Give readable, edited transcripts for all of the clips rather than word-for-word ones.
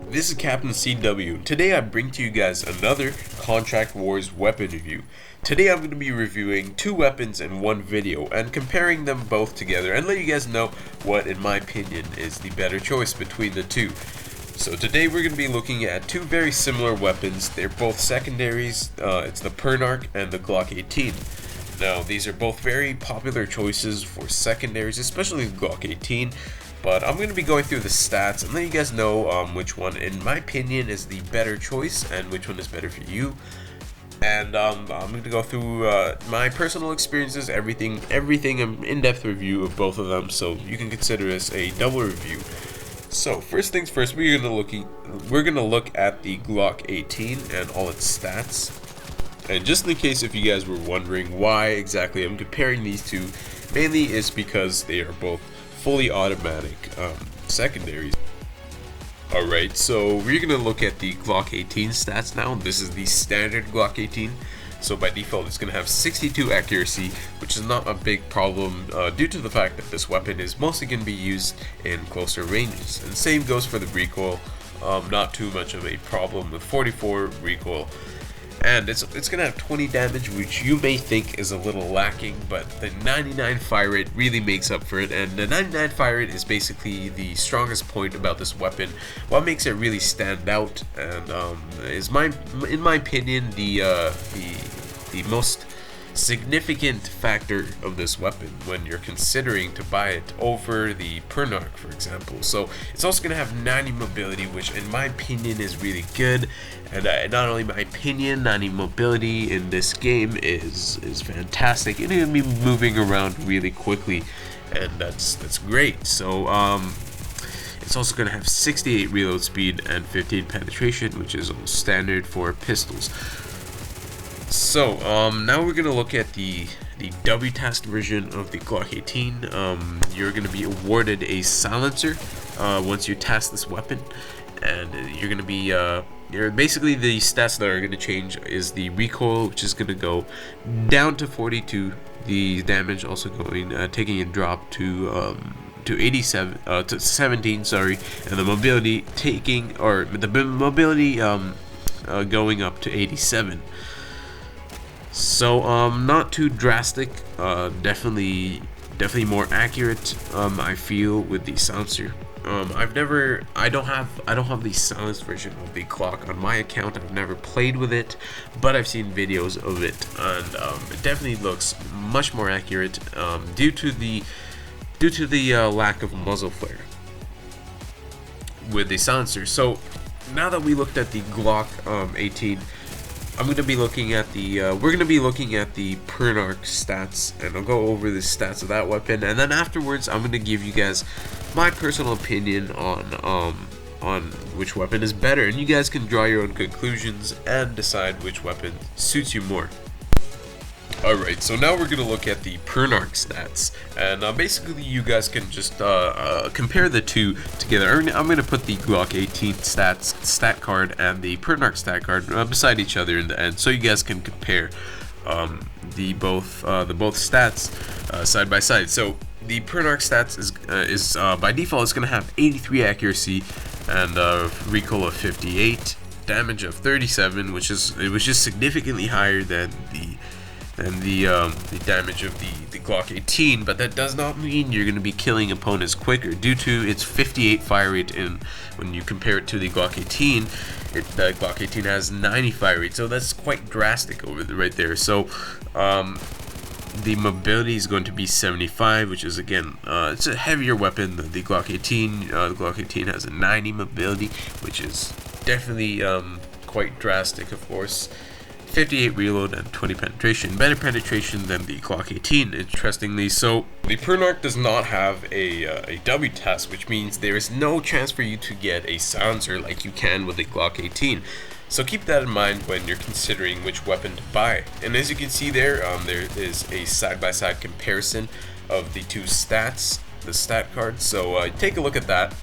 This is CaptainCW. Today I bring to you guys another Contract Wars weapon review. Today I'm going to be reviewing two weapons in one video and comparing them both together and let you guys know what, in my opinion, is the better choice between the two. So today we're going to be looking at two very similar weapons. They're both secondaries. It's the Pernach and the Glock 18. Now these are both very popular choices for secondaries, especially the Glock 18. But I'm going to be going through the stats and let you guys know which one, in my opinion, is the better choice and which one is better for you. And I'm going to go through my personal experiences, everything, an in-depth review of both of them, so you can consider this a double review. So first things first, we're going to look at the Glock 18 and all its stats. And just in case if you guys were wondering why exactly I'm comparing these two, mainly is because they are both fully automatic secondaries. Alright, so we're going to look at the Glock 18 stats now. This is the standard Glock 18. So by default it's going to have 62 accuracy, which is not a big problem due to the fact that this weapon is mostly going to be used in closer ranges. And same goes for the recoil, not too much of a problem with 44 recoil. And it's going to have 20 damage, which you may think is a little lacking, but the 99 fire rate really makes up for it. And the 99 fire rate is basically the strongest point about this weapon. What makes it really stand out, and is in my opinion, the most significant factor of this weapon when you're considering to buy it over the Pernach, for example. So it's also going to have 90 mobility, which in my opinion is really good. And not only my opinion, 90 mobility in this game is fantastic. It's going to be moving around really quickly, and that's great. So it's also going to have 68 reload speed and 15 penetration, which is standard for pistols. So now we're going to look at the W-task version of the Glock 18. You're going to be awarded a silencer once you task this weapon, and you're going to be basically the stats that are going to change is the recoil, which is going to go down to 42, the damage also going taking a drop to 87 to 17, sorry, and the mobility going up to 87. So not too drastic, definitely more accurate, I feel, with the silencer. I don't have the silenced version of the Glock on my account. I've never played with it, but I've seen videos of it, and it definitely looks much more accurate due to the lack of muzzle flare with the silencer. So now that we looked at the Glock 18, we're going to be looking at the Pernach stats, and I'll go over the stats of that weapon, and then afterwards I'm going to give you guys my personal opinion on which weapon is better, and you guys can draw your own conclusions and decide which weapon suits you more. Alright, so now we're going to look at the Pernach stats, and basically you guys can just compare the two together. I'm going to put the Glock 18 stat card and the Pernach stat card beside each other in the end, so you guys can compare the both stats side by side. So the Pernach stats is by default it's going to have 83 accuracy and recoil of 58, damage of 37, which is significantly higher than the damage of the Glock 18, but that does not mean you're going to be killing opponents quicker due to its 58 fire rate. When you compare it to the Glock 18, the Glock 18 has 90 fire rate, so that's quite drastic right there. So the mobility is going to be 75, which is again it's a heavier weapon than the Glock 18. The Glock 18 has a 90 mobility, which is definitely quite drastic, of course. 58 reload and 20 penetration, better penetration than the Glock 18, interestingly. So the Pernach does not have a W task, which means there is no chance for you to get a silencer like you can with the Glock 18. So keep that in mind when you're considering which weapon to buy. And as you can see there is a side-by-side comparison of the two stats, the stat cards. So take a look at that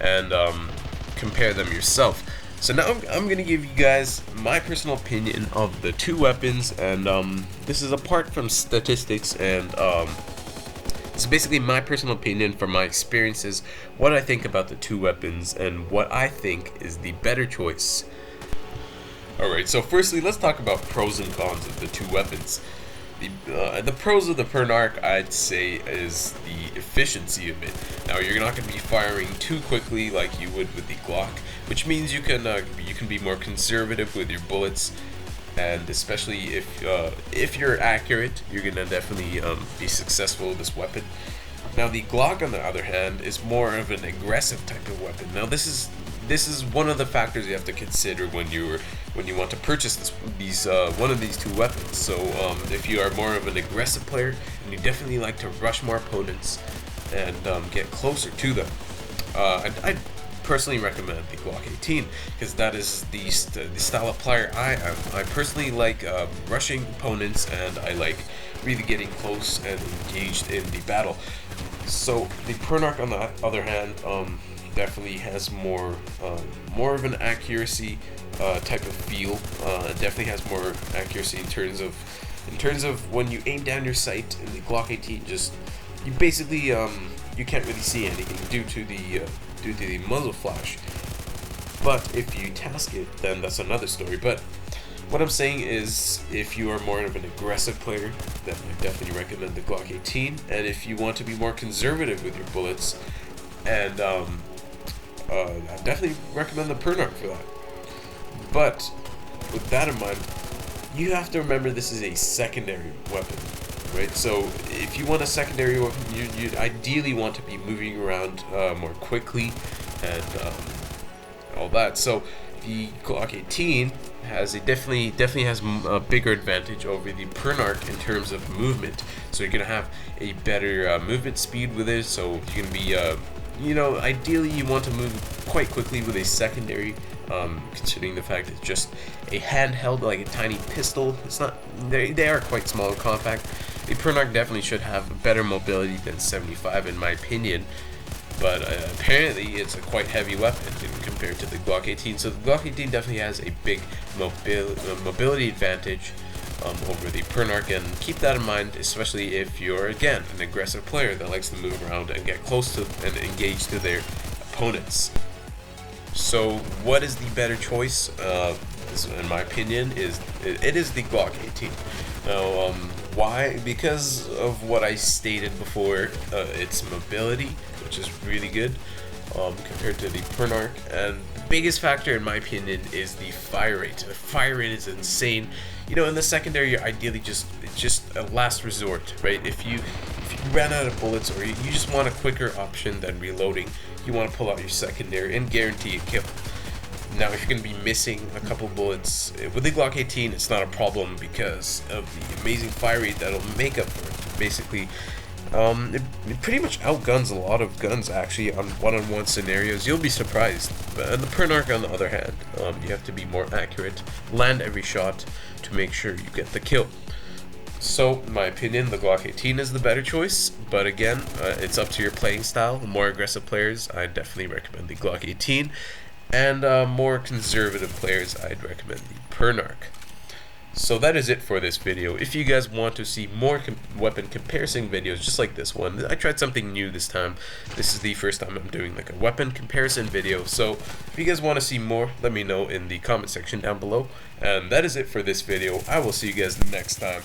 and compare them yourself. So now I'm going to give you guys my personal opinion of the two weapons, and this is apart from statistics and It's basically my personal opinion from my experiences, what I think about the two weapons, and what I think is the better choice. Alright, so firstly, let's talk about pros and cons of the two weapons. The pros of the Pernach, I'd say, is the efficiency of it. Now, you're not going to be firing too quickly like you would with the Glock, which means you can be more conservative with your bullets, and especially if you're accurate, you're going to definitely be successful with this weapon. Now, the Glock, on the other hand, is more of an aggressive type of weapon. Now, this is one of the factors you have to consider when you want to purchase one of these two weapons. So if you are more of an aggressive player and you definitely like to rush more opponents and get closer to them, I'd personally recommend the Glock 18, because that is the style of player I am. I personally like rushing opponents, and I like really getting close and engaged in the battle. So the Pernach, on the other hand, definitely has more of an accuracy type of feel. It definitely has more accuracy in terms of when you aim down your sight. In the Glock 18, you basically you can't really see anything due to the muzzle flash. But if you task it, then that's another story. But what I'm saying is, if you are more of an aggressive player, then I definitely recommend the Glock 18. And if you want to be more conservative with your bullets, and I definitely recommend the Pernach for that. But with that in mind, you have to remember this is a secondary weapon, right? So if you want a secondary weapon, you ideally want to be moving around more quickly and all that. So the Glock 18 definitely has a bigger advantage over the Pernach in terms of movement. So you're gonna have a better movement speed with it. So you can be ideally you want to move quite quickly with a secondary, considering the fact it's just a handheld, like a tiny pistol. It's not, they are quite small and compact. The Pernach definitely should have better mobility than 75 in my opinion, but apparently it's a quite heavy weapon compared to the Glock 18. So the Glock 18 definitely has a big mobility advantage over the Pernach, and keep that in mind, especially if you're, again, an aggressive player that likes to move around and get close to and engage to their opponents. So what is the better choice? In my opinion, it is the Glock 18. Now, why? Because of what I stated before, its mobility, which is really good compared to the Pernach, and the biggest factor in my opinion is the fire rate. The fire rate is insane. In the secondary, you're ideally it's just a last resort, right? If you ran out of bullets, or you just want a quicker option than reloading, you want to pull out your secondary and guarantee a kill. Now, if you're going to be missing a couple bullets with the Glock 18, it's not a problem because of the amazing fire rate that'll make up for it. Basically, it pretty much outguns a lot of guns actually on one-on-one scenarios. You'll be surprised. But the Pernach, on the other hand, you have to be more accurate, land every shot to make sure you get the kill. So, in my opinion, the Glock 18 is the better choice, but again, it's up to your playing style. More aggressive players, I definitely recommend the Glock 18, and more conservative players, I'd recommend the Pernach. So that is it for this video. If you guys want to see more weapon comparison videos just like this one, I tried something new this time. This is the first time I'm doing like a weapon comparison video. So if you guys want to see more, let me know in the comment section down below. And that is it for this video. I will see you guys next time.